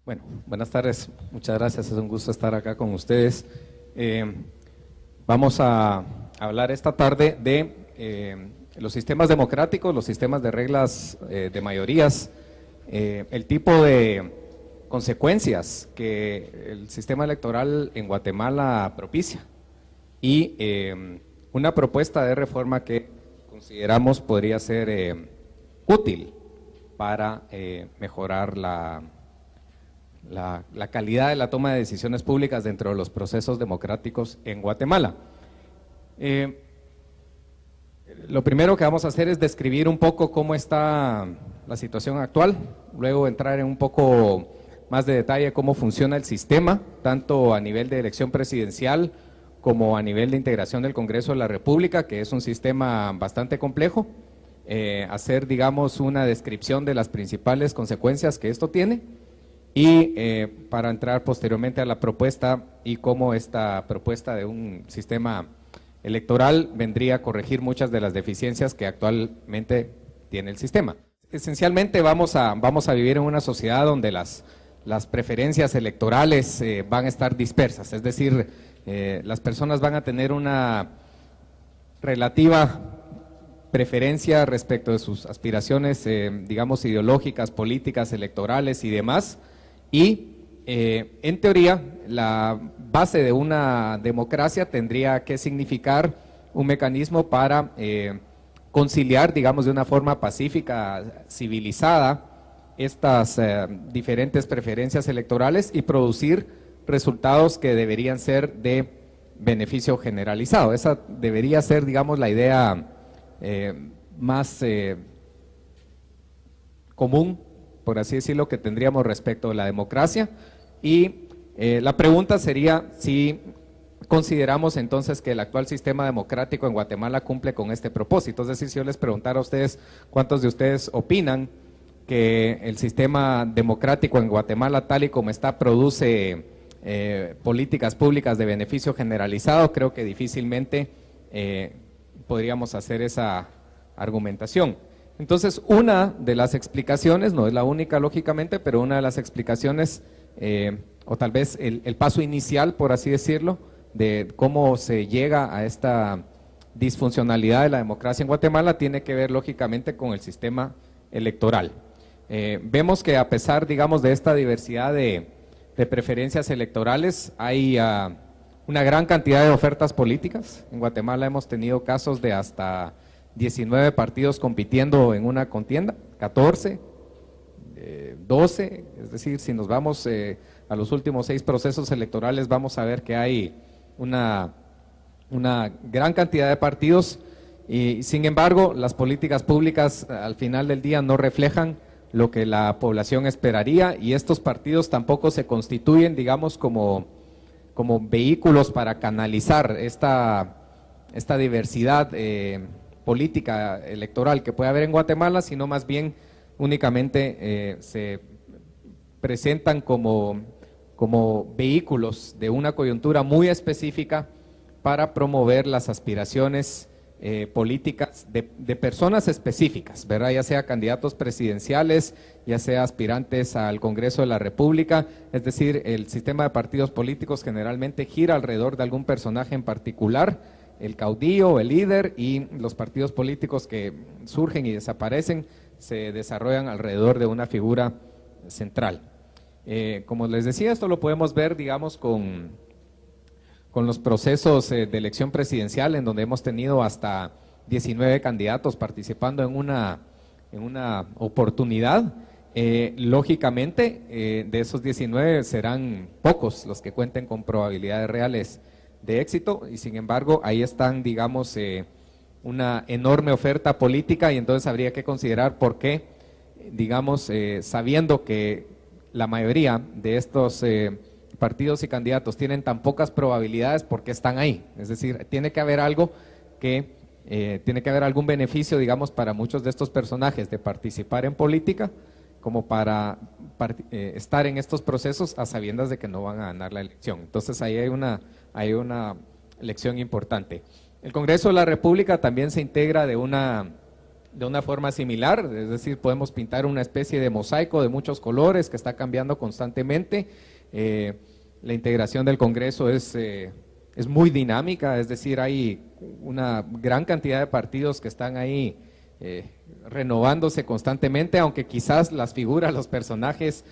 Bueno, buenas tardes, muchas gracias, es un gusto estar acá con ustedes. Vamos a hablar esta tarde de los sistemas democráticos, los sistemas de reglas de mayorías, el tipo de consecuencias que el sistema electoral en Guatemala propicia y una propuesta de reforma que consideramos podría ser útil para mejorar la calidad de la toma de decisiones públicas dentro de los procesos democráticos en Guatemala. Lo primero que vamos a hacer es describir un poco cómo está la situación actual, luego entrar en un poco más de detalle cómo funciona el sistema, tanto a nivel de elección presidencial como a nivel de integración del Congreso de la República, que es un sistema bastante complejo, hacer, digamos, una descripción de las principales consecuencias que esto tiene, y para entrar posteriormente a la propuesta y cómo esta propuesta de un sistema electoral vendría a corregir muchas de las deficiencias que actualmente tiene el sistema. Esencialmente vamos a vivir en una sociedad donde las preferencias electorales van a estar dispersas, es decir, las personas van a tener una relativa preferencia respecto de sus aspiraciones, digamos, ideológicas, políticas, electorales y demás. Y en teoría la base de una democracia tendría que significar un mecanismo para conciliar, digamos, de una forma pacífica, civilizada, estas diferentes preferencias electorales y producir resultados que deberían ser de beneficio generalizado. Esa debería ser, digamos, la idea más común, por así decirlo, que tendríamos respecto a la democracia. Y la pregunta sería si consideramos entonces que el actual sistema democrático en Guatemala cumple con este propósito. Es decir, si yo les preguntara a ustedes cuántos de ustedes opinan que el sistema democrático en Guatemala tal y como está produce políticas públicas de beneficio generalizado, creo que difícilmente podríamos hacer esa argumentación. Entonces, una de las explicaciones, no es la única lógicamente, pero una de las explicaciones, o tal vez el paso inicial, por así decirlo, de cómo se llega a esta disfuncionalidad de la democracia en Guatemala, tiene que ver lógicamente con el sistema electoral. Vemos que a pesar, digamos, de esta diversidad de preferencias electorales, hay una gran cantidad de ofertas políticas. En Guatemala hemos tenido casos de hasta 19 partidos compitiendo en una contienda, 14, 12, es decir, si nos vamos a los últimos 6 procesos electorales, vamos a ver que hay una gran cantidad de partidos y sin embargo las políticas públicas al final del día no reflejan lo que la población esperaría y estos partidos tampoco se constituyen, digamos, como vehículos para canalizar esta diversidad política electoral que puede haber en Guatemala, sino más bien únicamente se presentan como vehículos de una coyuntura muy específica para promover las aspiraciones políticas de personas específicas, ¿verdad? Ya sea candidatos presidenciales, ya sea aspirantes al Congreso de la República, es decir, el sistema de partidos políticos generalmente gira alrededor de algún personaje en particular, el caudillo, el líder, y los partidos políticos que surgen y desaparecen se desarrollan alrededor de una figura central. Como les decía, esto lo podemos ver, digamos, con los procesos de elección presidencial, en donde hemos tenido hasta 19 candidatos participando en una oportunidad. Lógicamente, de esos 19 serán pocos los que cuenten con probabilidades reales de éxito, y sin embargo ahí están, digamos, una enorme oferta política, y entonces habría que considerar por qué, digamos, sabiendo que la mayoría de estos partidos y candidatos tienen tan pocas probabilidades, ¿por qué están ahí? Es decir, tiene que haber algo tiene que haber algún beneficio, digamos, para muchos de estos personajes de participar en política, como para estar en estos procesos a sabiendas de que no van a ganar la elección. Entonces ahí hay una lección importante. El Congreso de la República también se integra de una de una forma similar, es decir, podemos pintar una especie de mosaico de muchos colores que está cambiando constantemente. La integración del Congreso es muy dinámica, es decir, hay una gran cantidad de partidos que están ahí renovándose constantemente, aunque quizás las figuras, los personajes,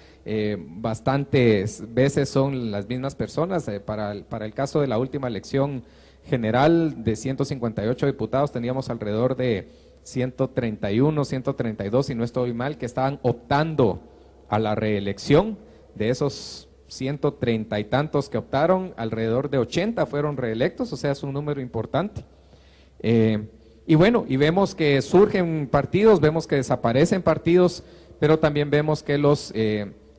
bastantes veces son las mismas personas. Para el caso de la última elección general de 158 diputados, teníamos alrededor de 131, 132, si no estoy mal, que estaban optando a la reelección. De esos 130 y tantos que optaron, alrededor de 80 fueron reelectos, o sea, es un número importante. Y bueno, y vemos que surgen partidos, vemos que desaparecen partidos, pero también vemos que los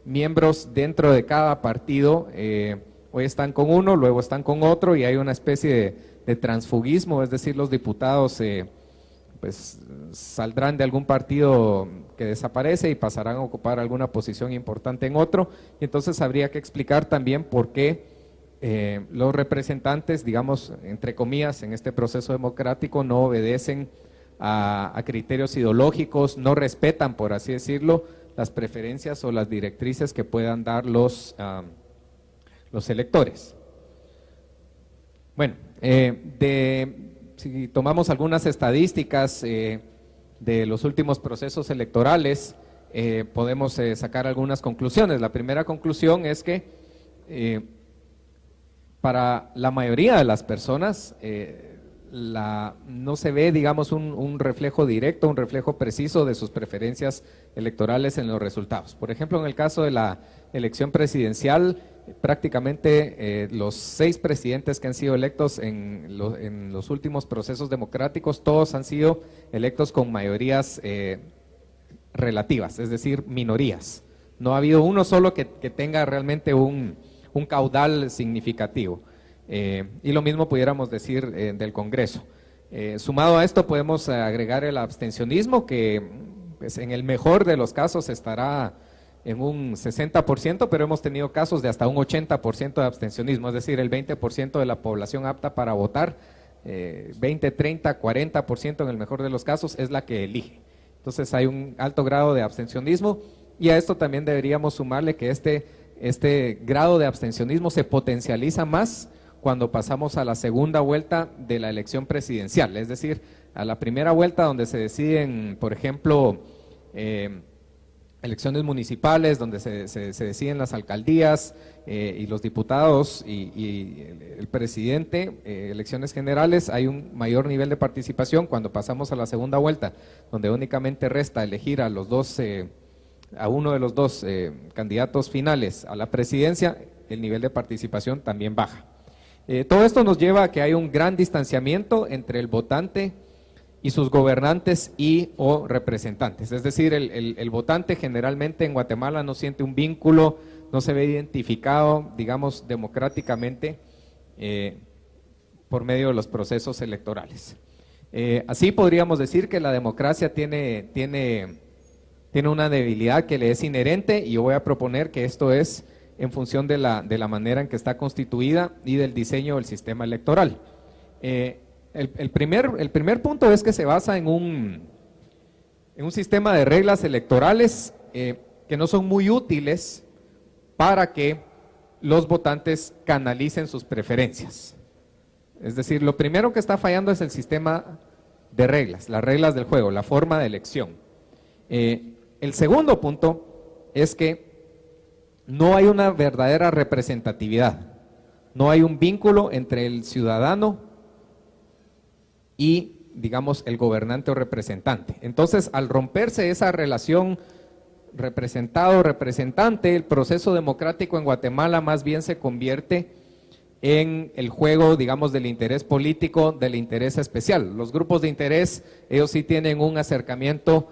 miembros dentro de cada partido hoy están con uno, luego están con otro, y hay una especie de transfugismo, es decir, los diputados pues saldrán de algún partido que desaparece y pasarán a ocupar alguna posición importante en otro, y entonces habría que explicar también por qué los representantes, digamos, entre comillas, en este proceso democrático no obedecen a criterios ideológicos, no respetan, por así decirlo, las preferencias o las directrices que puedan dar los electores. Bueno, si tomamos algunas estadísticas de los últimos procesos electorales, podemos sacar algunas conclusiones. La primera conclusión es que para la mayoría de las personas no se ve, digamos, un reflejo directo, un reflejo preciso de sus preferencias electorales en los resultados. Por ejemplo, en el caso de la elección presidencial, prácticamente los 6 presidentes que han sido electos en los últimos procesos democráticos, todos han sido electos con mayorías relativas, es decir, minorías. No ha habido uno solo que tenga realmente un caudal significativo. Y lo mismo pudiéramos decir del Congreso. Sumado a esto podemos agregar el abstencionismo, que pues, en el mejor de los casos estará en un 60%, pero hemos tenido casos de hasta un 80% de abstencionismo, es decir, el 20% de la población apta para votar, 20, 30, 40% en el mejor de los casos es la que elige. Entonces hay un alto grado de abstencionismo, y a esto también deberíamos sumarle que este grado de abstencionismo se potencializa más cuando pasamos a la segunda vuelta de la elección presidencial, es decir, a la primera vuelta donde se deciden, por ejemplo, elecciones municipales, donde se deciden las alcaldías y los diputados y el presidente, elecciones generales, hay un mayor nivel de participación. Cuando pasamos a la segunda vuelta, donde únicamente resta elegir a uno de los dos candidatos finales a la presidencia, el nivel de participación también baja. Todo esto nos lleva a que hay un gran distanciamiento entre el votante y sus gobernantes o representantes. Es decir, el votante generalmente en Guatemala no siente un vínculo, no se ve identificado, digamos, democráticamente por medio de los procesos electorales. Así podríamos decir que la democracia tiene una debilidad que le es inherente, y yo voy a proponer que esto es en función de la manera en que está constituida y del diseño del sistema electoral. El primer punto es que se basa en un sistema de reglas electorales que no son muy útiles para que los votantes canalicen sus preferencias. Es decir, lo primero que está fallando es el sistema de reglas, las reglas del juego, la forma de elección. El segundo punto es que no hay una verdadera representatividad, no hay un vínculo entre el ciudadano y, digamos, el gobernante o representante. Entonces, al romperse esa relación representado-representante, el proceso democrático en Guatemala más bien se convierte en el juego, digamos, del interés político, del interés especial. Los grupos de interés, ellos sí tienen un acercamiento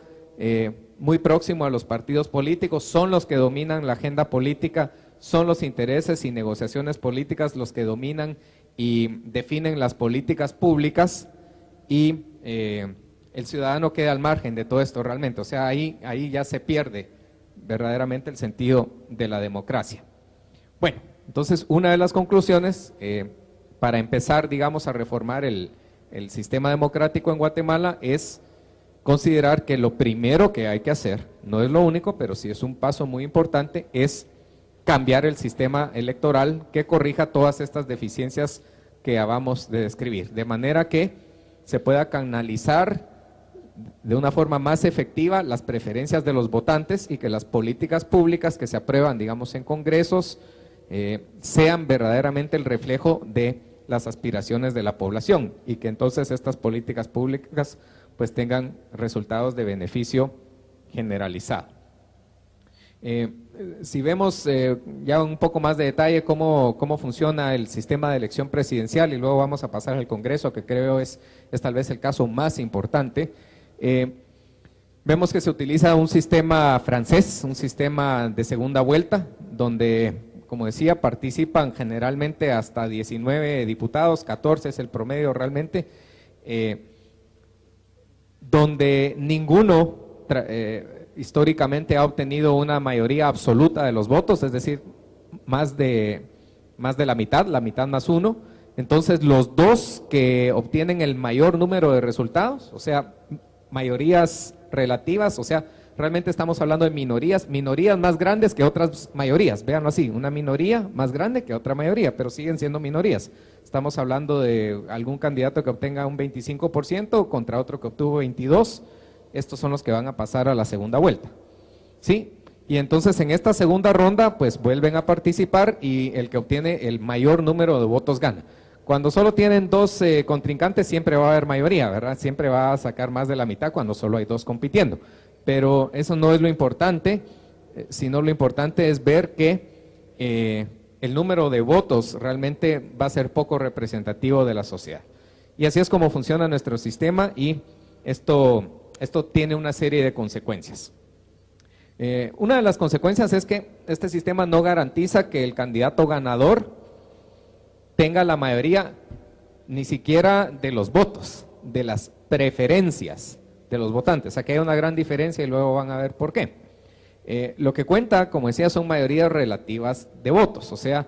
muy próximo a los partidos políticos, son los que dominan la agenda política, son los intereses y negociaciones políticas los que dominan y definen las políticas públicas, y el ciudadano queda al margen de todo esto realmente. O sea, ahí ya se pierde verdaderamente el sentido de la democracia. Bueno, entonces una de las conclusiones para empezar, digamos, a reformar el sistema democrático en Guatemala es considerar que lo primero que hay que hacer, no es lo único, pero sí es un paso muy importante, es cambiar el sistema electoral que corrija todas estas deficiencias que acabamos de describir, de manera que se pueda canalizar de una forma más efectiva las preferencias de los votantes y que las políticas públicas que se aprueban, digamos, en congresos, sean verdaderamente el reflejo de las aspiraciones de la población y que entonces estas políticas públicas pues tengan resultados de beneficio generalizado. Si vemos ya un poco más de detalle cómo funciona el sistema de elección presidencial y luego vamos a pasar al Congreso, que creo es tal vez el caso más importante, vemos que se utiliza un sistema francés, un sistema de segunda vuelta, donde, como decía, participan generalmente hasta 19 diputados, 14 es el promedio realmente, donde ninguno históricamente ha obtenido una mayoría absoluta de los votos, es decir, más de la mitad más uno. Entonces los dos que obtienen el mayor número de resultados, o sea, mayorías relativas, o sea, realmente estamos hablando de minorías más grandes que otras mayorías, véanlo así, una minoría más grande que otra mayoría, pero siguen siendo minorías. Estamos hablando de algún candidato que obtenga un 25% contra otro que obtuvo 22%, estos son los que van a pasar a la segunda vuelta, ¿sí? Y entonces en esta segunda ronda pues vuelven a participar y el que obtiene el mayor número de votos gana. Cuando solo tienen dos contrincantes siempre va a haber mayoría, ¿verdad? Siempre va a sacar más de la mitad cuando solo hay dos compitiendo. Pero eso no es lo importante, sino lo importante es ver que el número de votos realmente va a ser poco representativo de la sociedad. Y así es como funciona nuestro sistema y esto tiene una serie de consecuencias. Una de las consecuencias es que este sistema no garantiza que el candidato ganador tenga la mayoría ni siquiera de los votos, de las preferencias de los votantes. Aquí hay una gran diferencia y luego van a ver por qué. Lo que cuenta, como decía, son mayorías relativas de votos, o sea,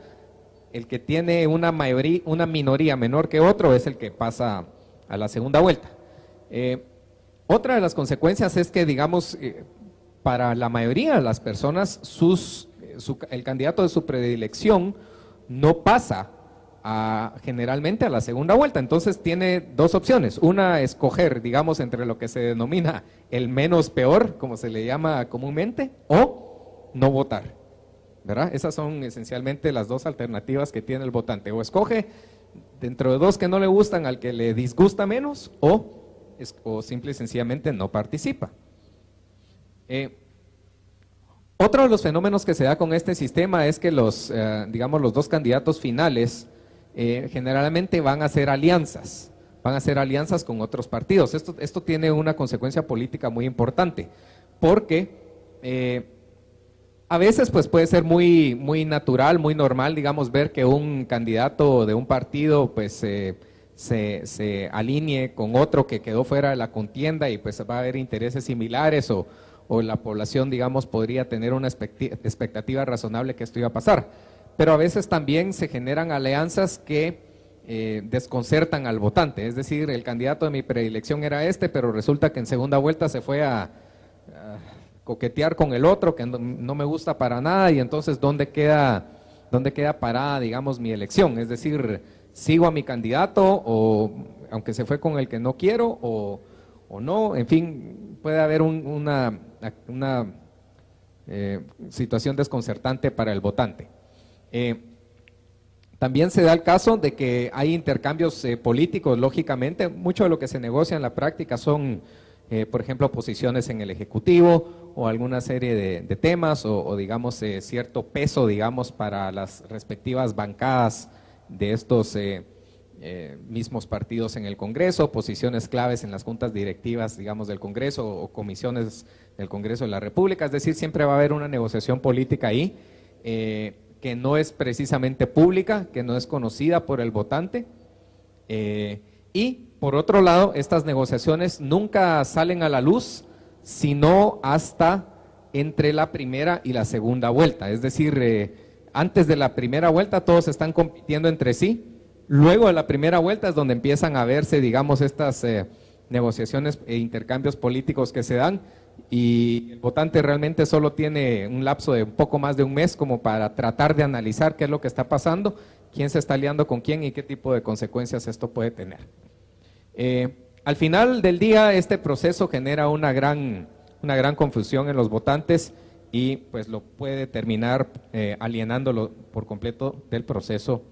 el que tiene una minoría menor que otro es el que pasa a la segunda vuelta. Otra de las consecuencias es que, digamos, para la mayoría de las personas, el candidato de su predilección no pasa generalmente a la segunda vuelta, entonces tiene dos opciones, una escoger, digamos, entre lo que se denomina el menos peor, como se le llama comúnmente, o no votar, ¿verdad? Esas son esencialmente las dos alternativas que tiene el votante, o escoge dentro de dos que no le gustan al que le disgusta menos, o simple y sencillamente no participa. Otro de los fenómenos que se da con este sistema es que digamos, los dos candidatos finales generalmente van a hacer alianzas con otros partidos. Esto tiene una consecuencia política muy importante, porque a veces pues puede ser muy natural, muy normal, digamos, ver que un candidato de un partido pues se alinee con otro que quedó fuera de la contienda y pues va a haber intereses similares o la población, digamos, podría tener una expectativa razonable que esto iba a pasar. Pero a veces también se generan alianzas que desconcertan al votante, es decir, el candidato de mi predilección era este, pero resulta que en segunda vuelta se fue a coquetear con el otro que no me gusta para nada y entonces ¿dónde queda parada, digamos, mi elección? Es decir, sigo a mi candidato o aunque se fue con el que no quiero o no, en fin, puede haber una situación desconcertante para el votante. También se da el caso de que hay intercambios políticos, lógicamente, mucho de lo que se negocia en la práctica son, por ejemplo, posiciones en el Ejecutivo o alguna serie de temas o digamos, cierto peso, digamos, para las respectivas bancadas de estos mismos partidos en el Congreso, posiciones claves en las juntas directivas, digamos, del Congreso o comisiones del Congreso de la República, es decir, siempre va a haber una negociación política ahí, que no es precisamente pública, que no es conocida por el votante, y por otro lado, estas negociaciones nunca salen a la luz, sino hasta entre la primera y la segunda vuelta, es decir, antes de la primera vuelta todos están compitiendo entre sí, luego de la primera vuelta es donde empiezan a verse, digamos, estas negociaciones e intercambios políticos que se dan, y el votante realmente solo tiene un lapso de un poco más de un mes como para tratar de analizar qué es lo que está pasando, quién se está aliando con quién y qué tipo de consecuencias esto puede tener. Al final del día, este proceso genera una gran confusión en los votantes y pues lo puede terminar alienándolo por completo del proceso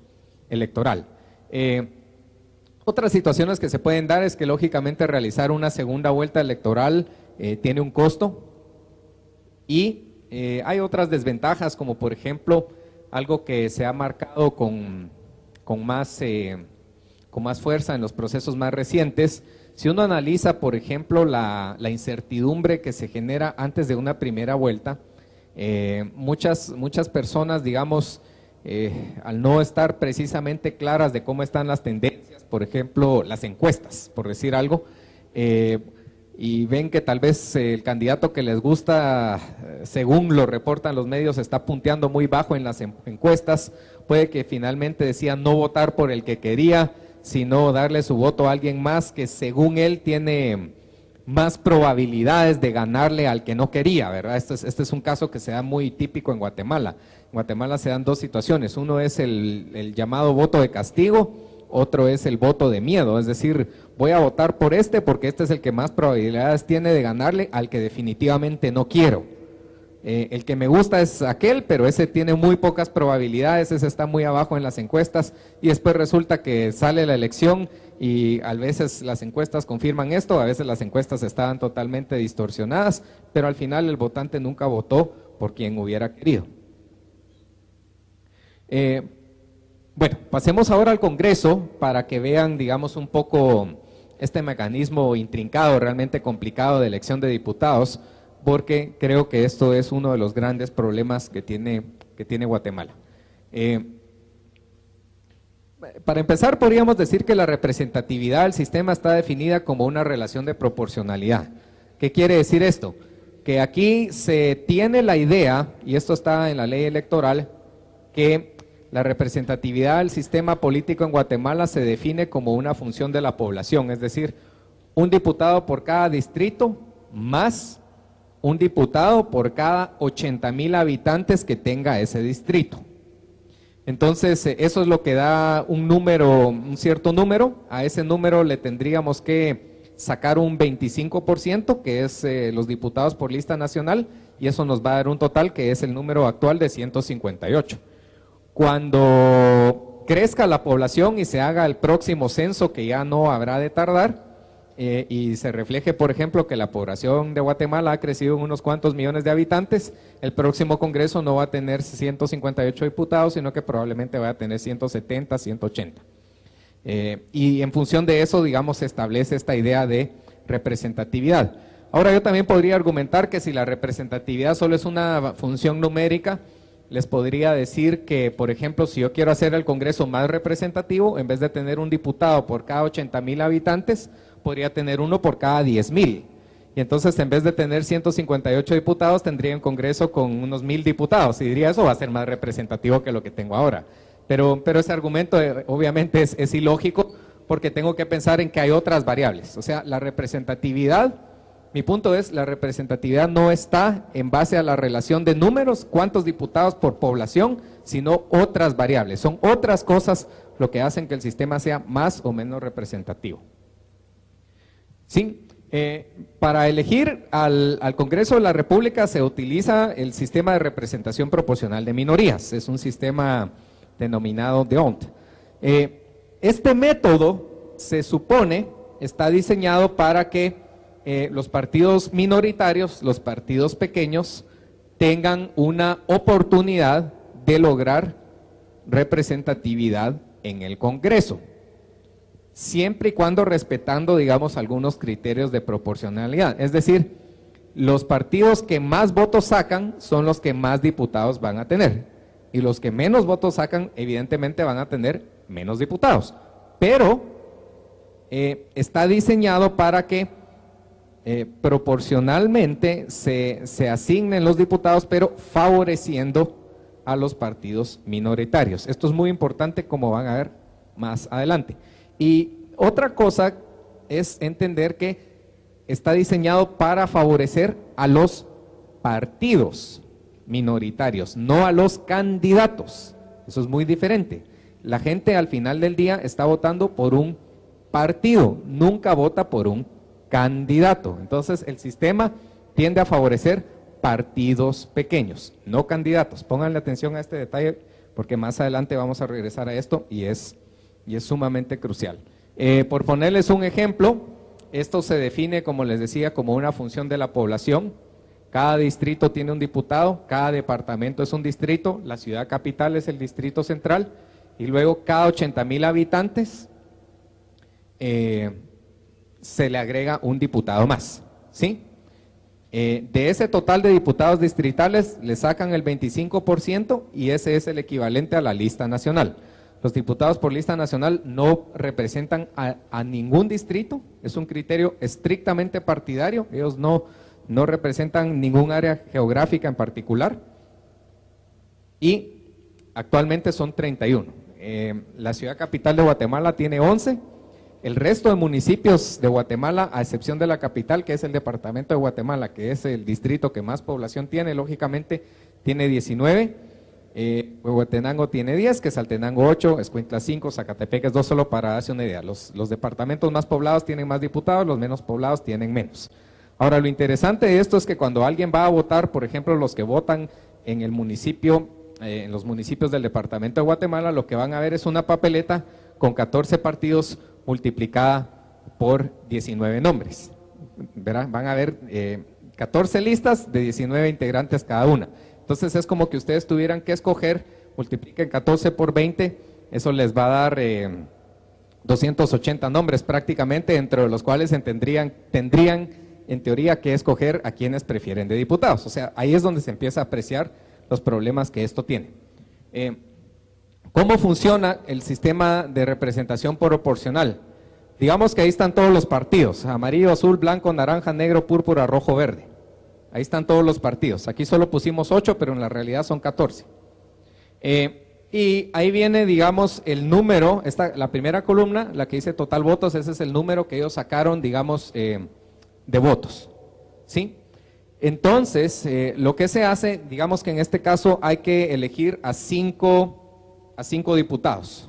electoral. Otras situaciones que se pueden dar es que lógicamente realizar una segunda vuelta electoral tiene un costo, y hay otras desventajas, como por ejemplo algo que se ha marcado con más fuerza en los procesos más recientes. Si uno analiza, por ejemplo, la incertidumbre que se genera antes de una primera vuelta, muchas personas, digamos, al no estar precisamente claras de cómo están las tendencias, por ejemplo, las encuestas, por decir algo, y ven que tal vez el candidato que les gusta, según lo reportan los medios, está punteando muy bajo en las encuestas, puede que finalmente decían no votar por el que quería, sino darle su voto a alguien más que según él tiene más probabilidades de ganarle al que no quería, ¿verdad? Este es un caso que se da muy típico en Guatemala. En Guatemala se dan dos situaciones, uno es el llamado voto de castigo, otro es el voto de miedo, es decir, voy a votar por este porque este es el que más probabilidades tiene de ganarle al que definitivamente no quiero. El que me gusta es aquel, pero ese tiene muy pocas probabilidades, ese está muy abajo en las encuestas, y después resulta que sale la elección y a veces las encuestas confirman esto, a veces las encuestas estaban totalmente distorsionadas, pero al final el votante nunca votó por quien hubiera querido. Bueno, pasemos ahora al Congreso para que vean, digamos, un poco este mecanismo intrincado, realmente complicado de elección de diputados, porque creo que esto es uno de los grandes problemas que tiene Guatemala. Para empezar, podríamos decir que la representatividad del sistema está definida como una relación de proporcionalidad. ¿Qué quiere decir esto? Que aquí se tiene la idea, y esto está en la ley electoral, que la representatividad del sistema político en Guatemala se define como una función de la población, es decir, un diputado por cada distrito más un diputado por cada 80,000 habitantes que tenga ese distrito. Entonces, eso es lo que da un cierto número. A ese número le tendríamos que sacar un 25%, que es los diputados por lista nacional, y eso nos va a dar un total que es el número actual de 158. Cuando crezca la población y se haga el próximo censo, que ya no habrá de tardar, y se refleje, por ejemplo, que la población de Guatemala ha crecido en unos cuantos millones de habitantes, el próximo Congreso no va a tener 158 diputados, sino que probablemente va a tener 170, 180. Y en función de eso, digamos, se establece esta idea de representatividad. Ahora, yo también podría argumentar que si la representatividad solo es una función numérica, les podría decir que, por ejemplo, si yo quiero hacer el Congreso más representativo, en vez de tener un diputado por cada 80,000 habitantes, podría tener uno por cada 10,000. Y entonces, en vez de tener 158 diputados, tendría un Congreso con unos 1,000 diputados. Y diría, eso va a ser más representativo que lo que tengo ahora. Pero ese argumento obviamente es ilógico, porque tengo que pensar en que hay otras variables. O sea, la representatividad, mi punto es, la representatividad no está en base a la relación de números, cuántos diputados por población, sino otras variables. Son otras cosas lo que hacen que el sistema sea más o menos representativo. Sí, para elegir al Congreso de la República se utiliza el sistema de representación proporcional de minorías, es un sistema denominado D'Hondt. Este método se supone está diseñado para que los partidos minoritarios, los partidos pequeños, tengan una oportunidad de lograr representatividad en el Congreso, siempre y cuando respetando, digamos, algunos criterios de proporcionalidad. Es decir, los partidos que más votos sacan son los que más diputados van a tener, y los que menos votos sacan, evidentemente, van a tener menos diputados. Pero está diseñado para que proporcionalmente se asignen los diputados, pero favoreciendo a los partidos minoritarios. Esto es muy importante, como van a ver más adelante. Y otra cosa es entender que está diseñado para favorecer a los partidos minoritarios, no a los candidatos. Eso es muy diferente. La gente al final del día está votando por un partido, nunca vota por un candidato. Entonces el sistema tiende a favorecer partidos pequeños, no candidatos. Pónganle atención a este detalle porque más adelante vamos a regresar a esto y es sumamente crucial. Por ponerles un ejemplo, esto se define, como les decía, como una función de la población. Cada distrito tiene un diputado, cada departamento es un distrito, la ciudad capital es el distrito central, y luego cada 80,000 habitantes se le agrega un diputado más, ¿sí? De ese total de diputados distritales le sacan el 25% y ese es el equivalente a la lista nacional. Los diputados por lista nacional no representan a ningún distrito, es un criterio estrictamente partidario, ellos no representan ningún área geográfica en particular y actualmente son 31. La ciudad capital de Guatemala tiene 11, el resto de municipios de Guatemala, a excepción de la capital, que es el departamento de Guatemala, que es el distrito que más población tiene, lógicamente tiene 19, Huehuetenango tiene 10, Quetzaltenango 8, Escuintla 5, Zacatepec es 2, solo para darse una idea. Los departamentos más poblados tienen más diputados, los menos poblados tienen menos. Ahora, lo interesante de esto es que cuando alguien va a votar, por ejemplo, los que votan en el municipio, en los municipios del departamento de Guatemala, lo que van a ver es una papeleta con 14 partidos multiplicada por 19 nombres. ¿Verá? Van a ver 14 listas de 19 integrantes cada una. Entonces es como que ustedes tuvieran que escoger, multipliquen 14 por 20, eso les va a dar 280 nombres prácticamente, entre los cuales tendrían en teoría que escoger a quienes prefieren de diputados. O sea, ahí es donde se empieza a apreciar los problemas que esto tiene. ¿Cómo funciona el sistema de representación proporcional? Digamos que ahí están todos los partidos, amarillo, azul, blanco, naranja, negro, púrpura, rojo, verde. Ahí están todos los partidos. Aquí solo pusimos 8, pero en la realidad son 14. Y ahí viene, digamos, el número, la primera columna, la que dice total votos, ese es el número que ellos sacaron, digamos, de votos, ¿sí? Entonces, lo que se hace, digamos que en este caso hay que elegir a cinco diputados,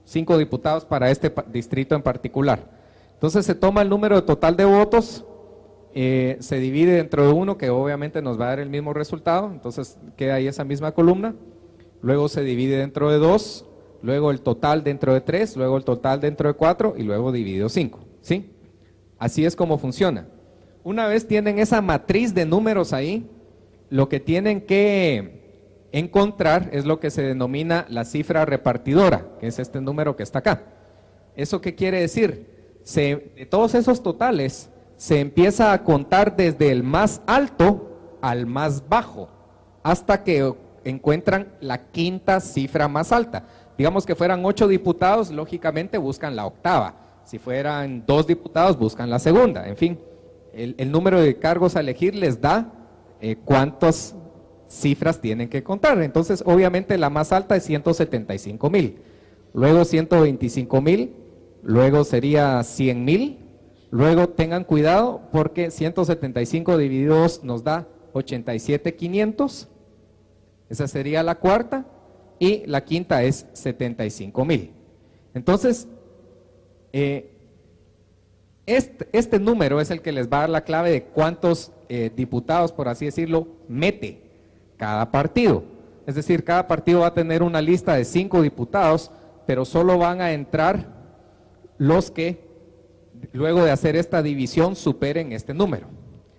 5 diputados para este distrito en particular. Entonces se toma el número total de votos, se divide dentro de 1, que obviamente nos va a dar el mismo resultado, entonces queda ahí esa misma columna, luego se divide dentro de 2, luego el total dentro de 3, luego el total dentro de 4 y luego dividido 5, ¿sí? Así es como funciona. Una vez tienen esa matriz de números ahí, lo que tienen que encontrar es lo que se denomina la cifra repartidora, que es este número que está acá. ¿Eso qué quiere decir? De todos esos totales se empieza a contar desde el más alto al más bajo, hasta que encuentran la quinta cifra más alta. Digamos que fueran 8 diputados, lógicamente buscan la octava. Si fueran 2 diputados, buscan la segunda. En fin, el número de cargos a elegir les da cuántas cifras tienen que contar. Entonces, obviamente, la más alta es 175,000. Luego 125,000, luego sería 100,000. Luego tengan cuidado porque 175 dividido 2 nos da 87,500. Esa sería la cuarta. Y la quinta es 75,000. Entonces, este número es el que les va a dar la clave de cuántos diputados, por así decirlo, mete cada partido. Es decir, cada partido va a tener una lista de 5 diputados, pero solo van a entrar los que, luego de hacer esta división, superen este número.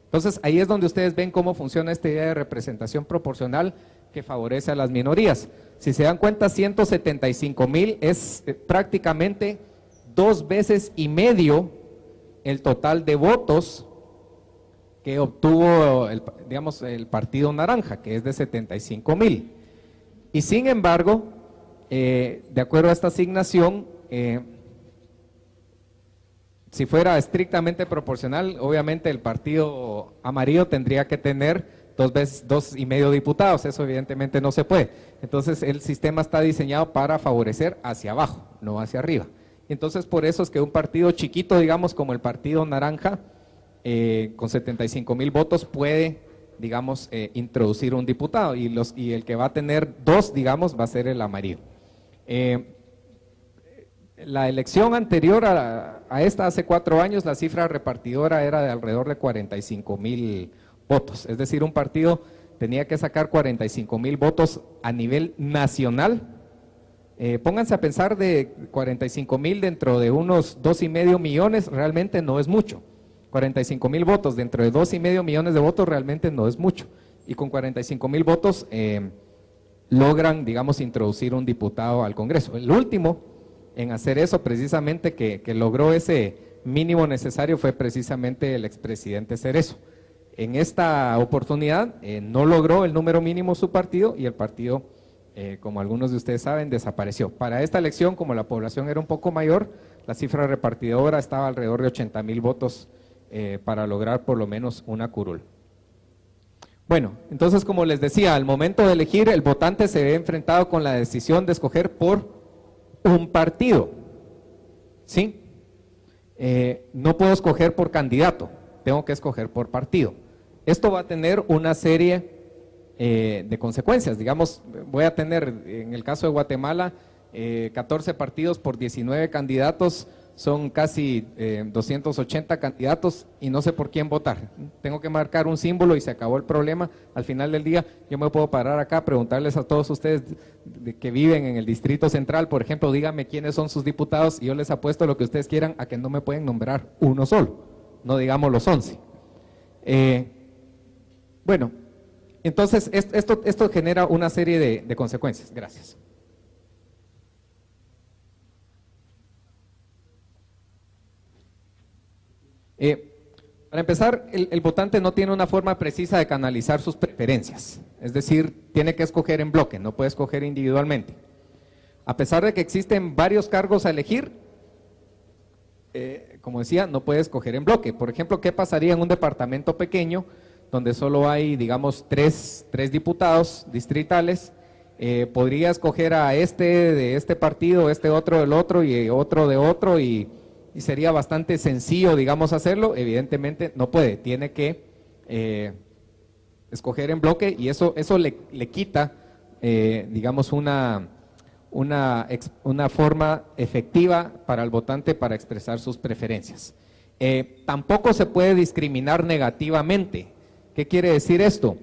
Entonces, ahí es donde ustedes ven cómo funciona esta idea de representación proporcional que favorece a las minorías. Si se dan cuenta, 175,000 es prácticamente 2 veces y medio el total de votos que obtuvo el partido naranja, que es de 75,000. Y sin embargo, de acuerdo a esta asignación, si fuera estrictamente proporcional, obviamente el partido amarillo tendría que tener 2,5 diputados, eso evidentemente no se puede. Entonces el sistema está diseñado para favorecer hacia abajo, no hacia arriba. Entonces, por eso es que un partido chiquito, digamos, como el Partido Naranja, con 75,000 votos puede, digamos, introducir un diputado, y el que va a tener 2, digamos, va a ser el amarillo. La elección anterior a esta, hace 4 años, la cifra repartidora era de alrededor de 45,000 votos, es decir, un partido tenía que sacar 45,000 votos a nivel nacional. Pónganse a pensar, de 45,000 dentro de unos 2,5 millones, realmente no es mucho. 45,000 votos dentro de 2,5 millones de votos realmente no es mucho, y con 45,000 votos logran, digamos, introducir un diputado al Congreso. El último en hacer eso, precisamente, que logró ese mínimo necesario, fue precisamente el expresidente Cerezo. En esta oportunidad no logró el número mínimo su partido, y el partido, como algunos de ustedes saben, desapareció. Para esta elección, como la población era un poco mayor, la cifra repartidora estaba alrededor de 80,000 votos para lograr por lo menos una curul. Bueno, entonces, como les decía, al momento de elegir, el votante se ve enfrentado con la decisión de escoger por un partido, ¿sí? No puedo escoger por candidato, tengo que escoger por partido. Esto va a tener una serie de consecuencias. Digamos, voy a tener, en el caso de Guatemala, 14 partidos por 19 candidatos, son casi 280 candidatos, y no sé por quién votar. Tengo que marcar un símbolo y se acabó el problema. Al final del día, yo me puedo parar acá, preguntarles a todos ustedes que viven en el Distrito Central, por ejemplo, díganme quiénes son sus diputados, y yo les apuesto lo que ustedes quieran a que no me pueden nombrar uno solo, no digamos los 11. Bueno, entonces esto genera una serie de consecuencias. Gracias. Para empezar, el votante no tiene una forma precisa de canalizar sus preferencias, es decir, tiene que escoger en bloque, no puede escoger individualmente. A pesar de que existen varios cargos a elegir, como decía, no puede escoger en bloque. Por ejemplo, ¿qué pasaría en un departamento pequeño donde solo hay, digamos, tres diputados distritales? Podría escoger a este de este partido, este otro del otro y otro de otro, y sería bastante sencillo, digamos, hacerlo. Evidentemente no puede, tiene que escoger en bloque, y eso le quita, digamos, una forma efectiva para el votante para expresar sus preferencias. Tampoco se puede discriminar negativamente. ¿Qué quiere decir esto?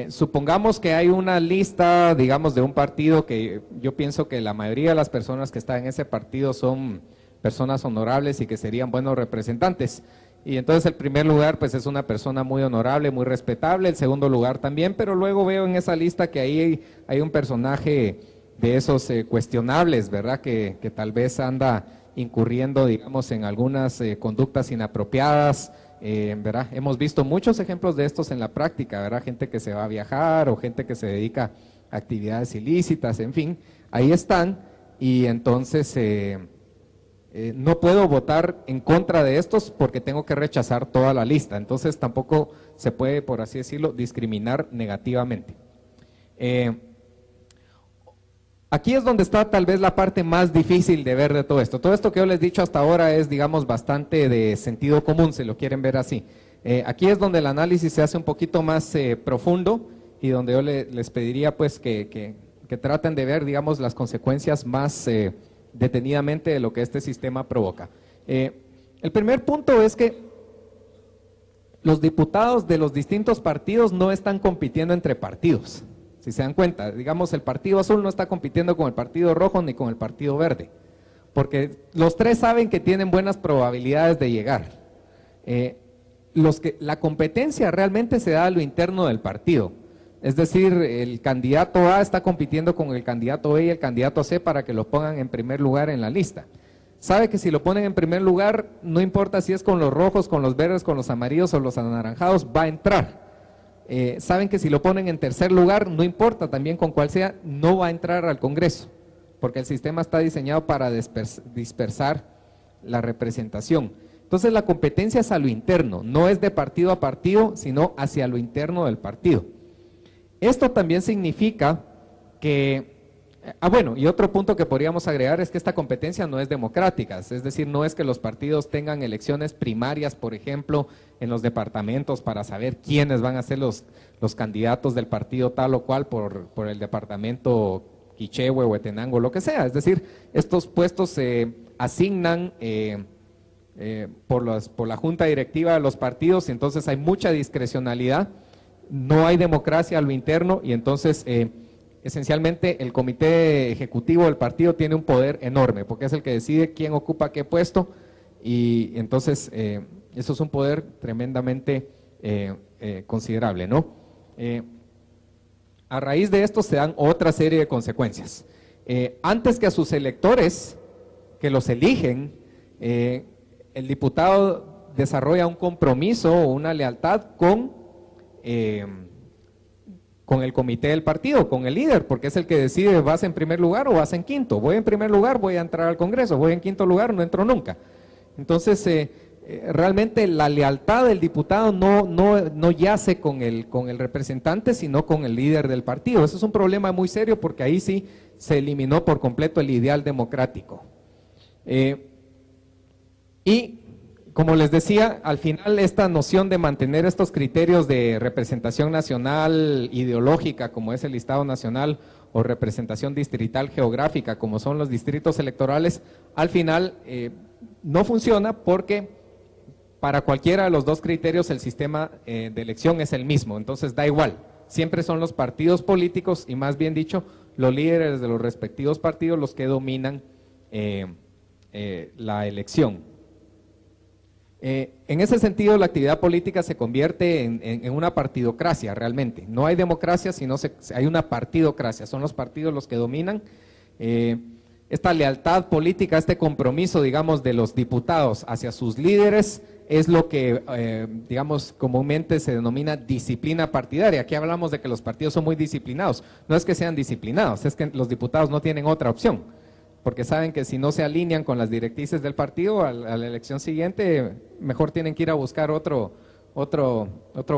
Supongamos que hay una lista, digamos, de un partido que yo pienso que la mayoría de las personas que están en ese partido son personas honorables y que serían buenos representantes. Y entonces el primer lugar pues es una persona muy honorable, muy respetable, el segundo lugar también, pero luego veo en esa lista que ahí hay un personaje de esos cuestionables, ¿verdad? Que tal vez anda incurriendo, digamos, en algunas conductas inapropiadas, ¿verdad? Hemos visto muchos ejemplos de estos en la práctica, ¿verdad? Gente que se va a viajar o gente que se dedica a actividades ilícitas, en fin, ahí están, y entonces no puedo votar en contra de estos porque tengo que rechazar toda la lista. Entonces tampoco se puede, por así decirlo, discriminar negativamente. Aquí es donde está tal vez la parte más difícil de ver de todo esto. Todo esto que yo les he dicho hasta ahora es, digamos, bastante de sentido común, si lo quieren ver así. Aquí es donde el análisis se hace un poquito más profundo, y donde yo les pediría pues que traten de ver, digamos, las consecuencias más detenidamente de lo que este sistema provoca. El primer punto es que los diputados de los distintos partidos no están compitiendo entre partidos. Si se dan cuenta, digamos, el Partido Azul no está compitiendo con el Partido Rojo ni con el Partido Verde, porque los tres saben que tienen buenas probabilidades de llegar. La competencia realmente se da a lo interno del partido. Es decir, el candidato A está compitiendo con el candidato B y el candidato C para que lo pongan en primer lugar en la lista. Sabe que si lo ponen en primer lugar, no importa si es con los rojos, con los verdes, con los amarillos o los anaranjados, va a entrar. Saben que si lo ponen en tercer lugar, no importa también con cuál sea, no va a entrar al Congreso, porque el sistema está diseñado para dispersar la representación. Entonces la competencia es a lo interno, no es de partido a partido, sino hacia lo interno del partido. Esto también significa que Bueno, y otro punto que podríamos agregar es que esta competencia no es democrática, es decir, no es que los partidos tengan elecciones primarias, por ejemplo, en los departamentos para saber quiénes van a ser los candidatos del partido tal o cual por el departamento Quichehue, Huetenango, lo que sea. Es decir, estos puestos se asignan por la junta directiva de los partidos, y entonces hay mucha discrecionalidad, no hay democracia a lo interno, y entonces esencialmente el comité ejecutivo del partido tiene un poder enorme, porque es el que decide quién ocupa qué puesto, y entonces eso es un poder tremendamente considerable, ¿no? A raíz de esto se dan otra serie de consecuencias. Antes que a sus electores, que los eligen, el diputado desarrolla un compromiso o una lealtad con el comité del partido, con el líder, porque es el que decide, ¿vas en primer lugar o vas en quinto? Voy en primer lugar, voy a entrar al Congreso; voy en quinto lugar, no entro nunca. Entonces, realmente la lealtad del diputado no yace con el representante, sino con el líder del partido. Eso es un problema muy serio, porque ahí sí se eliminó por completo el ideal democrático. Y como les decía, al final esta noción de mantener estos criterios de representación nacional ideológica, como es el listado nacional, o representación distrital geográfica, como son los distritos electorales, al final no funciona, porque para cualquiera de los dos criterios el sistema de elección es el mismo. Entonces da igual, siempre son los partidos políticos, y más bien dicho, los líderes de los respectivos partidos los que dominan la elección. En ese sentido, la actividad política se convierte en una partidocracia realmente. No hay democracia, sino hay una partidocracia, son los partidos los que dominan. Esta lealtad política, este compromiso, digamos, de los diputados hacia sus líderes, es lo que, digamos, comúnmente se denomina disciplina partidaria. Aquí hablamos de que los partidos son muy disciplinados. No es que sean disciplinados, es que los diputados no tienen otra opción, porque saben que si no se alinean con las directrices del partido, a la elección siguiente, mejor tienen que ir a buscar otro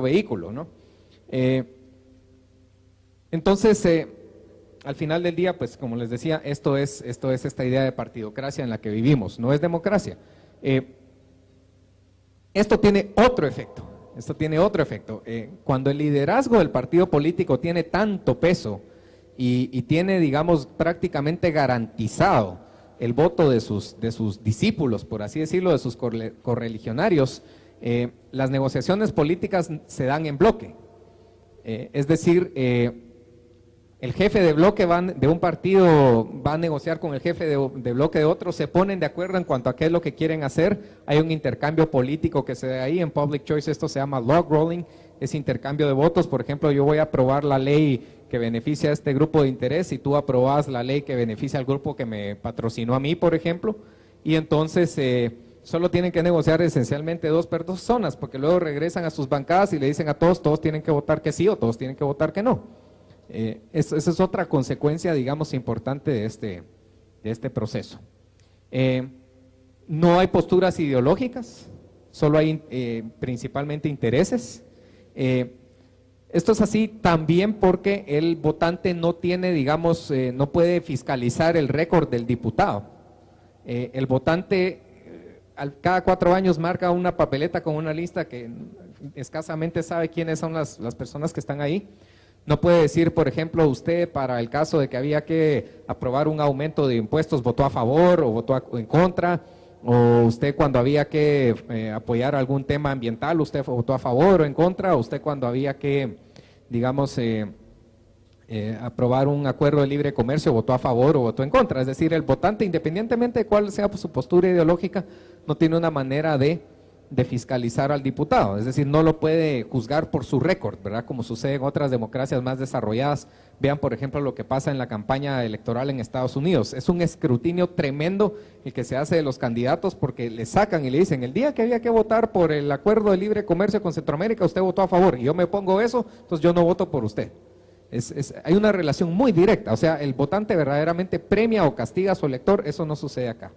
vehículo, ¿no? Entonces, al final del día, pues como les decía, esto es esta idea de partidocracia en la que vivimos, no es democracia. Esto tiene otro efecto, cuando el liderazgo del partido político tiene tanto peso, y tiene, digamos, prácticamente garantizado el voto de sus discípulos, por así decirlo, de sus correligionarios, las negociaciones políticas se dan en bloque. Es decir, el jefe de bloque de un partido va a negociar con el jefe de bloque de otro, se ponen de acuerdo en cuanto a qué es lo que quieren hacer, hay un intercambio político que se da ahí. En Public Choice esto se llama log rolling, es intercambio de votos. Por ejemplo, yo voy a aprobar la ley que beneficia a este grupo de interés, y tú aprobas la ley que beneficia al grupo que me patrocinó a mí, por ejemplo, y entonces solo tienen que negociar esencialmente dos personas, porque luego regresan a sus bancadas y le dicen a todos tienen que votar que sí o todos tienen que votar que no. Esa es otra consecuencia, digamos, importante de este proceso. No hay posturas ideológicas, solo hay principalmente intereses. Esto es así también porque el votante no tiene, digamos, no puede fiscalizar el récord del diputado. El votante cada 4 años marca una papeleta con una lista que escasamente sabe quiénes son las personas que están ahí. No puede decir, por ejemplo, usted, para el caso de que había que aprobar un aumento de impuestos, votó a favor o votó en contra, o usted cuando había que apoyar algún tema ambiental, usted votó a favor o en contra, o usted cuando había que, digamos, aprobar un acuerdo de libre comercio, votó a favor o votó en contra. Es decir, el votante, independientemente de cuál sea su postura ideológica, no tiene una manera de fiscalizar al diputado, es decir, no lo puede juzgar por su récord, ¿verdad? Como sucede en otras democracias más desarrolladas. Vean, por ejemplo, lo que pasa en la campaña electoral en Estados Unidos. Es un escrutinio tremendo el que se hace de los candidatos, porque le sacan y le dicen, el día que había que votar por el acuerdo de libre comercio con Centroamérica, usted votó a favor, y yo me pongo eso, entonces yo no voto por usted. Hay una relación muy directa, o sea, el votante verdaderamente premia o castiga a su elector. Eso no sucede acá.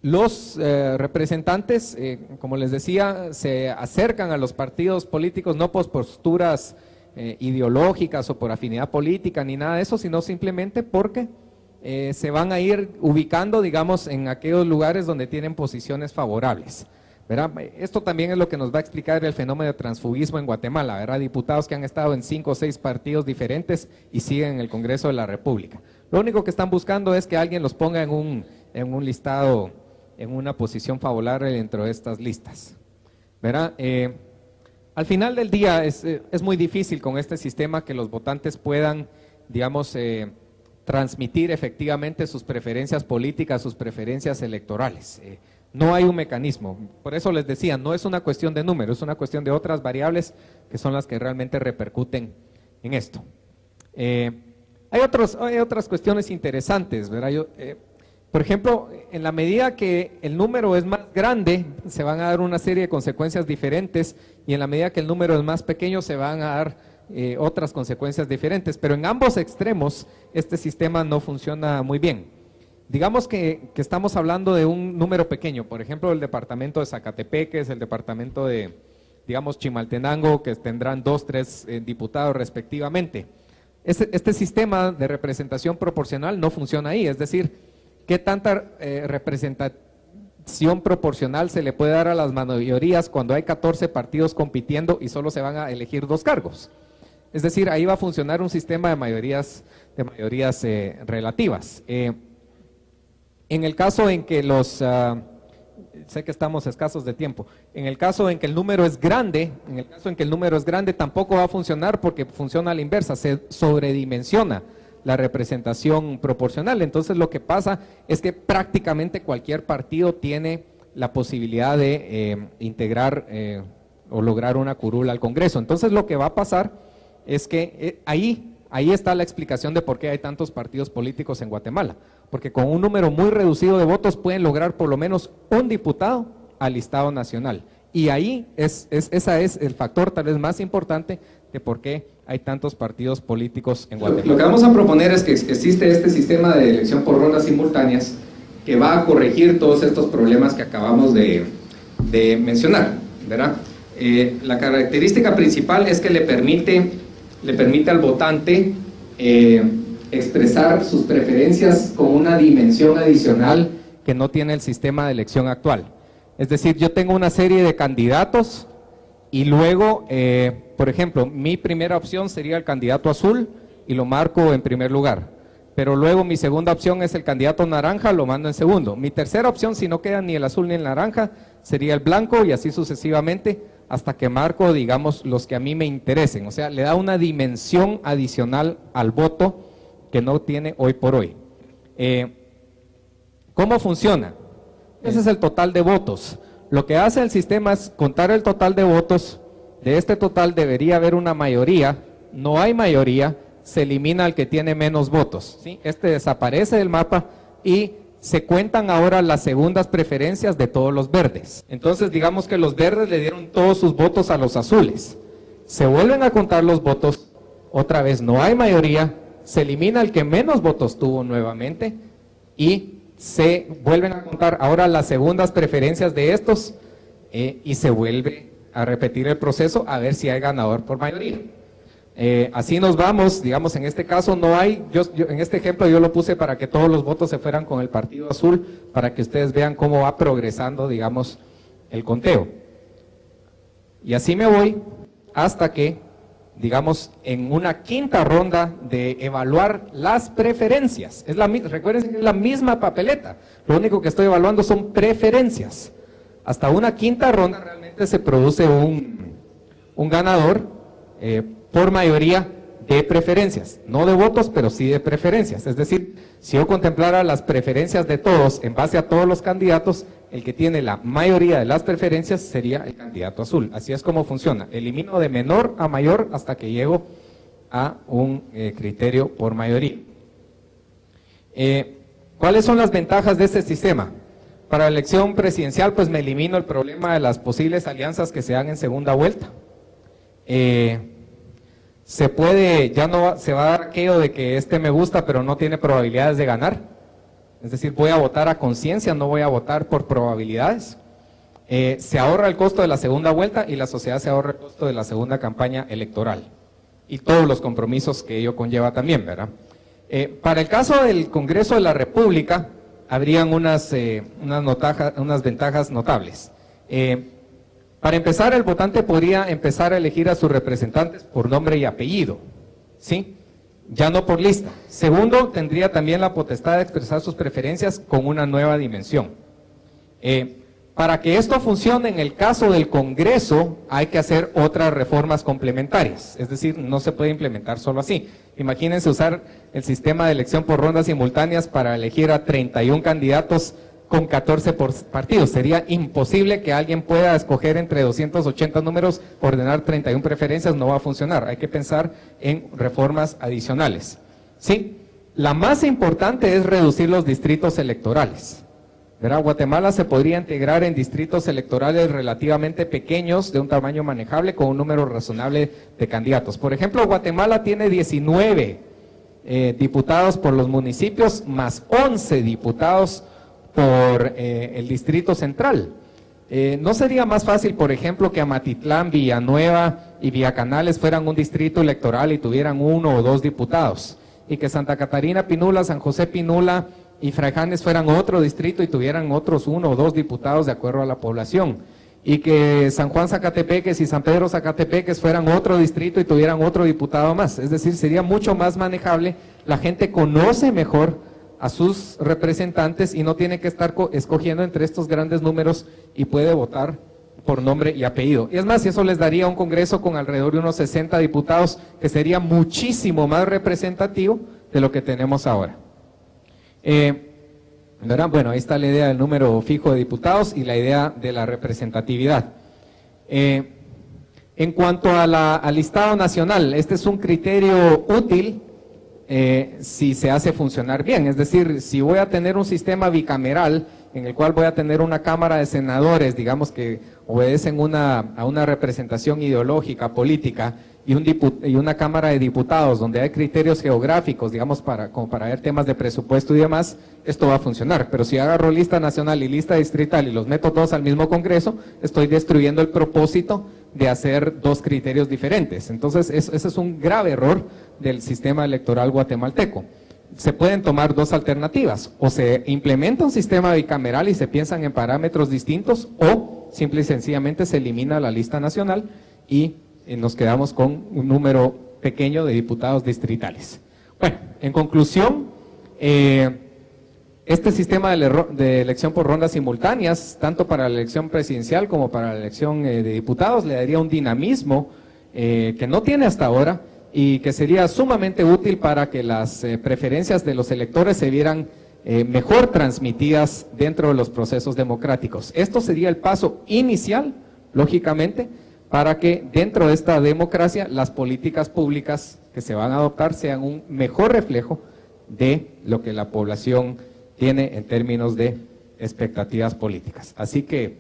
Los representantes, como les decía, se acercan a los partidos políticos no por posturas ideológicas o por afinidad política ni nada de eso, sino simplemente porque se van a ir ubicando, digamos, en aquellos lugares donde tienen posiciones favorables, ¿verdad? Esto también es lo que nos va a explicar el fenómeno de transfugismo en Guatemala, ¿verdad? Diputados que han estado en 5 o 6 partidos diferentes y siguen en el Congreso de la República. Lo único que están buscando es que alguien los ponga en un listado, en una posición favorable dentro de estas listas, ¿verdad? Al final del día es muy difícil con este sistema que los votantes puedan, digamos, transmitir efectivamente sus preferencias políticas, sus preferencias electorales. No hay un mecanismo, por eso les decía, no es una cuestión de números, es una cuestión de otras variables que son las que realmente repercuten en esto. Hay otras cuestiones interesantes, ¿verdad? Por ejemplo, en la medida que el número es más grande, se van a dar una serie de consecuencias diferentes, y en la medida que el número es más pequeño, se van a dar otras consecuencias diferentes, pero en ambos extremos este sistema no funciona muy bien. Digamos que estamos hablando de un número pequeño, por ejemplo, el departamento de Zacatepeques, el departamento de, digamos, Chimaltenango, que tendrán 2, 3 diputados respectivamente. Este sistema de representación proporcional no funciona ahí, es decir, ¿qué tanta representación proporcional se le puede dar a las mayorías cuando hay 14 partidos compitiendo y solo se van a elegir 2 cargos? Es decir, ahí va a funcionar un sistema de mayorías relativas. En el caso en que sé que estamos escasos de tiempo, en el caso en que el número es grande, tampoco va a funcionar porque funciona a la inversa, se sobredimensiona la representación proporcional. Entonces lo que pasa es que prácticamente cualquier partido tiene la posibilidad de integrar o lograr una curul al Congreso. Entonces lo que va a pasar es que ahí está la explicación de por qué hay tantos partidos políticos en Guatemala, porque con un número muy reducido de votos pueden lograr por lo menos un diputado al listado nacional, y ahí ese es el factor tal vez más importante de por qué hay tantos partidos políticos en Guatemala. Lo que vamos a proponer es que existe este sistema de elección por rondas simultáneas que va a corregir todos estos problemas que acabamos de mencionar, ¿verdad? La característica principal es que le permite al votante expresar sus preferencias con una dimensión adicional que no tiene el sistema de elección actual. Es decir, yo tengo una serie de candidatos y luego, por ejemplo, mi primera opción sería el candidato azul y lo marco en primer lugar. Pero luego mi segunda opción es el candidato naranja, lo mando en segundo. Mi tercera opción, si no queda ni el azul ni el naranja, sería el blanco, y así sucesivamente hasta que marco, digamos, los que a mí me interesen. O sea, le da una dimensión adicional al voto que no tiene hoy por hoy. ¿Cómo funciona? Ese es el total de votos. Lo que hace el sistema es contar el total de votos. De este total debería haber una mayoría. No hay mayoría, se elimina el que tiene menos votos, ¿sí? Este desaparece del mapa y se cuentan ahora las segundas preferencias de todos los verdes. Entonces digamos que los verdes le dieron todos sus votos a los azules. Se vuelven a contar los votos, otra vez no hay mayoría, se elimina el que menos votos tuvo nuevamente y se vuelven a contar ahora las segundas preferencias de estos y se vuelve a repetir el proceso a ver si hay ganador por mayoría. Así nos vamos, digamos, en este caso no hay, en este ejemplo yo lo puse para que todos los votos se fueran con el partido azul, para que ustedes vean cómo va progresando, digamos, el conteo. Y así me voy hasta que, digamos, en una quinta ronda de evaluar las preferencias, recuerden que es la misma papeleta, lo único que estoy evaluando son preferencias. Hasta una quinta ronda realmente se produce un ganador por mayoría de preferencias, no de votos, pero sí de preferencias. Es decir, si yo contemplara las preferencias de todos en base a todos los candidatos, el que tiene la mayoría de las preferencias sería el candidato azul. Así es como funciona. Elimino de menor a mayor hasta que llego a un criterio por mayoría. ¿Cuáles son las ventajas de este sistema? Para la elección presidencial, pues me elimino el problema de las posibles alianzas que se dan en segunda vuelta. Ya no se va a dar aquello de que este me gusta pero no tiene probabilidades de ganar, es decir, voy a votar a conciencia, no voy a votar por probabilidades. Se ahorra el costo de la segunda vuelta y la sociedad se ahorra el costo de la segunda campaña electoral. y todos los compromisos que ello conlleva también, ¿verdad? Para el caso del Congreso de la República, habrían unas ventajas notables. Para empezar, el votante podría empezar a elegir a sus representantes por nombre y apellido, ¿sí? Ya no por lista. Segundo, tendría también la potestad de expresar sus preferencias con una nueva dimensión. Para que esto funcione en el caso del Congreso, hay que hacer otras reformas complementarias, es decir, no se puede implementar solo así. Imagínense usar el sistema de elección por rondas simultáneas para elegir a 31 candidatos con 14 partidos. Sería imposible que alguien pueda escoger entre 280 números, ordenar 31 preferencias, no va a funcionar. Hay que pensar en reformas adicionales. Sí, la más importante es reducir los distritos electorales. ¿Verdad? Guatemala se podría integrar en distritos electorales relativamente pequeños, de un tamaño manejable, con un número razonable de candidatos. Por ejemplo, Guatemala tiene 19 diputados por los municipios, más 11 diputados por el distrito central. ¿No sería más fácil, por ejemplo, que Amatitlán, Villanueva y Villacanales fueran un distrito electoral y tuvieran 1 o 2 diputados? Y que Santa Catarina Pinula, San José Pinula y Fraijanes fueran otro distrito y tuvieran otros 1 o 2 diputados de acuerdo a la población, y que San Juan Zacatepeques y San Pedro Zacatepeques fueran otro distrito y tuvieran otro diputado más. Es decir, sería mucho más manejable, la gente conoce mejor a sus representantes y no tiene que estar escogiendo entre estos grandes números y puede votar por nombre y apellido. Y es más, eso les daría un Congreso con alrededor de unos 60 diputados, que sería muchísimo más representativo de lo que tenemos ahora. ¿Verdad? Bueno, ahí está la idea del número fijo de diputados y la idea de la representatividad. En cuanto al listado nacional, este es un criterio útil si se hace funcionar bien. Es decir, si voy a tener un sistema bicameral en el cual voy a tener una Cámara de Senadores, digamos, que obedecen a una representación ideológica, política, y una Cámara de Diputados donde hay criterios geográficos, digamos, como para ver temas de presupuesto y demás, esto va a funcionar. Pero si agarro lista nacional y lista distrital y los meto todos al mismo Congreso, estoy destruyendo el propósito de hacer 2 criterios diferentes. Entonces, ese es un grave error del sistema electoral guatemalteco. Se pueden tomar 2 alternativas: o se implementa un sistema bicameral y se piensan en parámetros distintos, o simple y sencillamente se elimina la lista nacional y nos quedamos con un número pequeño de diputados distritales. Bueno, en conclusión, este sistema de elección por rondas simultáneas, tanto para la elección presidencial como para la elección de diputados, le daría un dinamismo que no tiene hasta ahora y que sería sumamente útil para que las preferencias de los electores se vieran mejor transmitidas dentro de los procesos democráticos. Esto sería el paso inicial, lógicamente, para que dentro de esta democracia las políticas públicas que se van a adoptar sean un mejor reflejo de lo que la población tiene en términos de expectativas políticas. Así que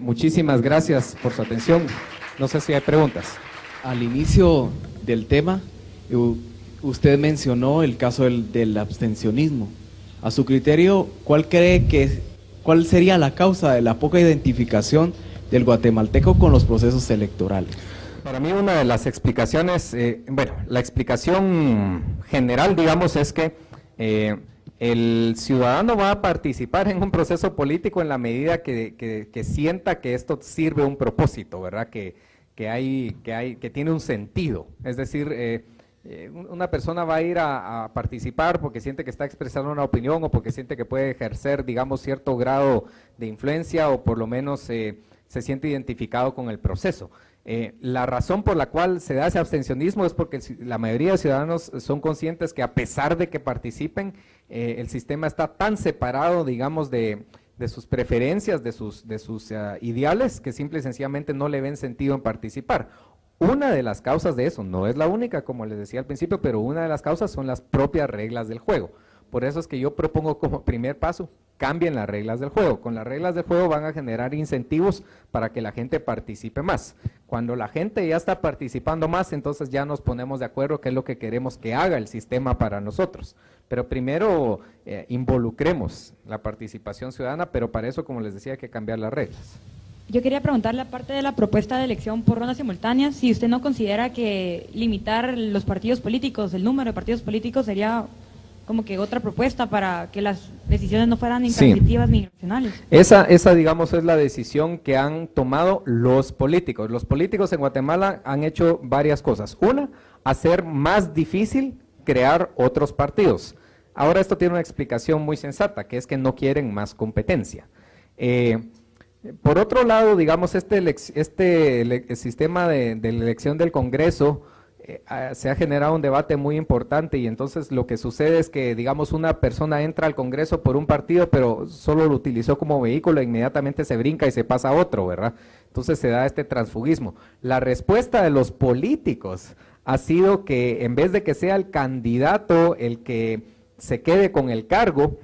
muchísimas gracias por su atención. No sé si hay preguntas. Al inicio del tema, usted mencionó el caso del abstencionismo. A su criterio, ¿cuál sería la causa de la poca identificación del guatemalteco con los procesos electorales? Para mí una de las explicaciones, la explicación general, digamos, es que el ciudadano va a participar en un proceso político en la medida que sienta que esto sirve a un propósito, ¿verdad? Que tiene un sentido. Es decir, una persona va a ir a participar porque siente que está expresando una opinión o porque siente que puede ejercer, digamos, cierto grado de influencia o por lo menos se siente identificado con el proceso. La razón por la cual se da ese abstencionismo es porque la mayoría de ciudadanos son conscientes que a pesar de que participen, el sistema está tan separado, digamos, de sus preferencias, de sus ideales, que simple y sencillamente no le ven sentido en participar. Una de las causas de eso, no es la única, como les decía al principio, pero una de las causas son las propias reglas del juego. Por eso es que yo propongo como primer paso, cambien las reglas del juego. Con las reglas del juego van a generar incentivos para que la gente participe más. Cuando la gente ya está participando más, entonces ya nos ponemos de acuerdo qué es lo que queremos que haga el sistema para nosotros. Pero primero involucremos la participación ciudadana, pero para eso, como les decía, hay que cambiar las reglas. Yo quería preguntarle, aparte de la propuesta de elección por rondas simultáneas, si usted no considera que limitar los partidos políticos, el número de partidos políticos, sería como que otra propuesta para que las decisiones no fueran intransitivas ni irracionales. Esa, digamos, es la decisión que han tomado los políticos. Los políticos en Guatemala han hecho varias cosas. Una, hacer más difícil crear otros partidos. Ahora esto tiene una explicación muy sensata, que es que no quieren más competencia. Por otro lado, digamos, el sistema de la elección del Congreso se ha generado un debate muy importante y entonces lo que sucede es que, digamos, una persona entra al Congreso por un partido, pero solo lo utilizó como vehículo e inmediatamente se brinca y se pasa a otro, ¿verdad? Entonces se da este transfugismo. La respuesta de los políticos ha sido que en vez de que sea el candidato el que se quede con el cargo,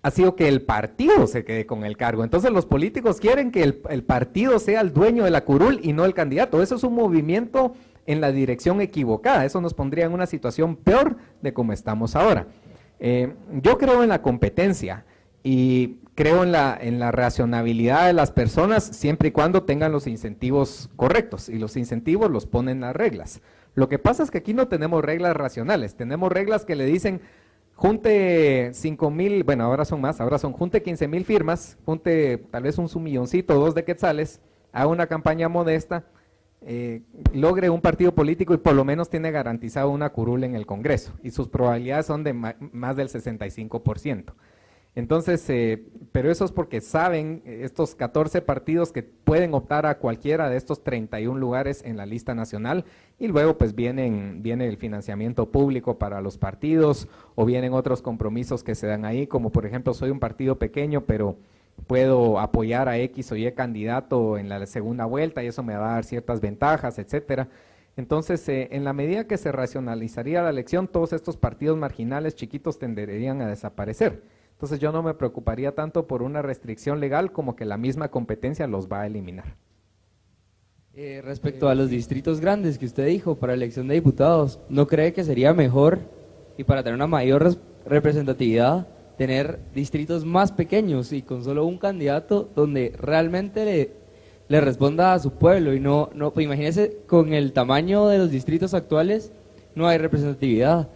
ha sido que el partido se quede con el cargo. Entonces los políticos quieren que el partido sea el dueño de la curul y no el candidato. Eso es un movimiento en la dirección equivocada. Eso nos pondría en una situación peor de como estamos ahora. Yo creo en la competencia y creo en la racionalidad de las personas siempre y cuando tengan los incentivos correctos, y los incentivos los ponen las reglas. Lo que pasa es que aquí no tenemos reglas racionales, tenemos reglas que le dicen: junte 5,000, bueno, ahora son más, ahora son junte 15,000 firmas, junte tal vez un milloncito, 2 de quetzales, haga una campaña modesta, logre un partido político y por lo menos tiene garantizado una curul en el Congreso, y sus probabilidades son de más del 65%. Entonces, pero eso es porque saben estos 14 partidos que pueden optar a cualquiera de estos 31 lugares en la lista nacional, y luego pues viene el financiamiento público para los partidos, o vienen otros compromisos que se dan ahí, como por ejemplo, soy un partido pequeño, pero puedo apoyar a X o Y candidato en la segunda vuelta y eso me va a dar ciertas ventajas, etcétera. Entonces, en la medida que se racionalizaría la elección, todos estos partidos marginales chiquitos tenderían a desaparecer. Entonces yo no me preocuparía tanto por una restricción legal como que la misma competencia los va a eliminar. Respecto a los distritos grandes que usted dijo para elección de diputados, ¿no cree que sería mejor, y para tener una mayor representatividad, tener distritos más pequeños y con solo un candidato donde realmente le responda a su pueblo? Y no, pues imagínese, con el tamaño de los distritos actuales no hay representatividad.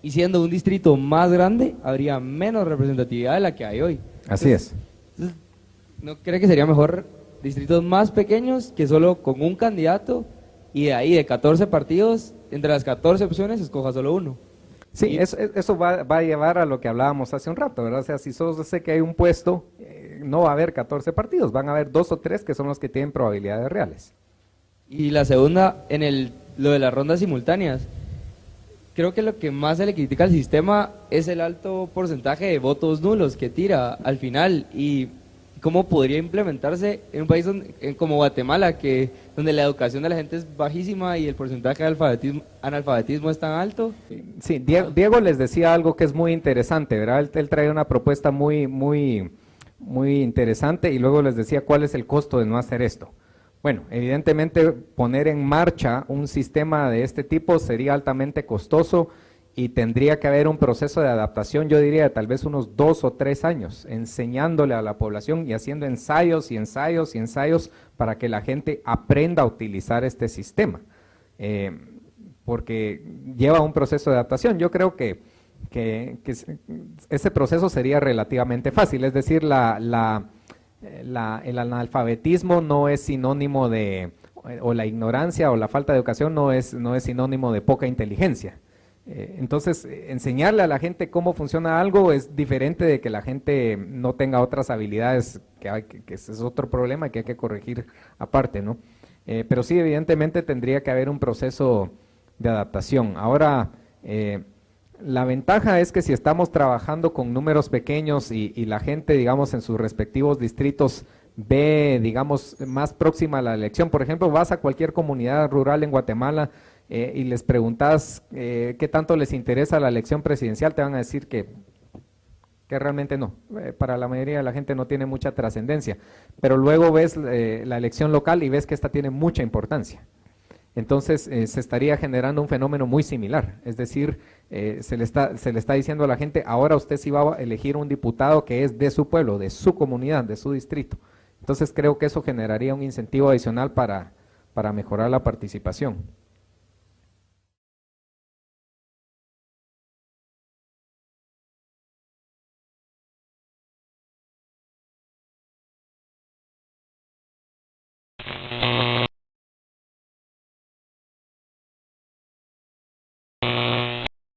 Y siendo un distrito más grande, habría menos representatividad de la que hay hoy. Así es. Entonces, ¿no cree que sería mejor distritos más pequeños que solo con un candidato, y de ahí de 14 partidos, entre las 14 opciones, escoja solo uno? Sí, eso va a llevar a lo que hablábamos hace un rato, ¿verdad? O sea, si solo sé que hay un puesto, no va a haber 14 partidos, van a haber 2 o 3 que son los que tienen probabilidades reales. Y la segunda, lo de las rondas simultáneas. Creo que lo que más se le critica al sistema es el alto porcentaje de votos nulos que tira al final, y cómo podría implementarse en un país como Guatemala, donde la educación de la gente es bajísima y el porcentaje de analfabetismo es tan alto. Sí, Diego les decía algo que es muy interesante, ¿verdad? Él trae una propuesta muy interesante, y luego les decía cuál es el costo de no hacer esto. Bueno, evidentemente poner en marcha un sistema de este tipo sería altamente costoso y tendría que haber un proceso de adaptación, yo diría de tal vez unos 2 o 3 años, enseñándole a la población y haciendo ensayos y ensayos y ensayos para que la gente aprenda a utilizar este sistema, porque lleva un proceso de adaptación. Yo creo que ese proceso sería relativamente fácil, es decir, el analfabetismo no es sinónimo de, o la ignorancia o la falta de educación no es sinónimo de poca inteligencia. Entonces, enseñarle a la gente cómo funciona algo es diferente de que la gente no tenga otras habilidades, que ese es otro problema que hay que corregir aparte, ¿no? Pero sí, evidentemente tendría que haber un proceso de adaptación. Ahora, la ventaja es que si estamos trabajando con números pequeños y la gente, digamos, en sus respectivos distritos ve, digamos, más próxima a la elección, por ejemplo, vas a cualquier comunidad rural en Guatemala y les preguntas qué tanto les interesa la elección presidencial, te van a decir que realmente no, para la mayoría de la gente no tiene mucha trascendencia, pero luego ves la elección local y ves que esta tiene mucha importancia. Entonces se estaría generando un fenómeno muy similar, es decir, se le está diciendo a la gente, ahora usted sí va a elegir un diputado que es de su pueblo, de su comunidad, de su distrito. Entonces creo que eso generaría un incentivo adicional para mejorar la participación.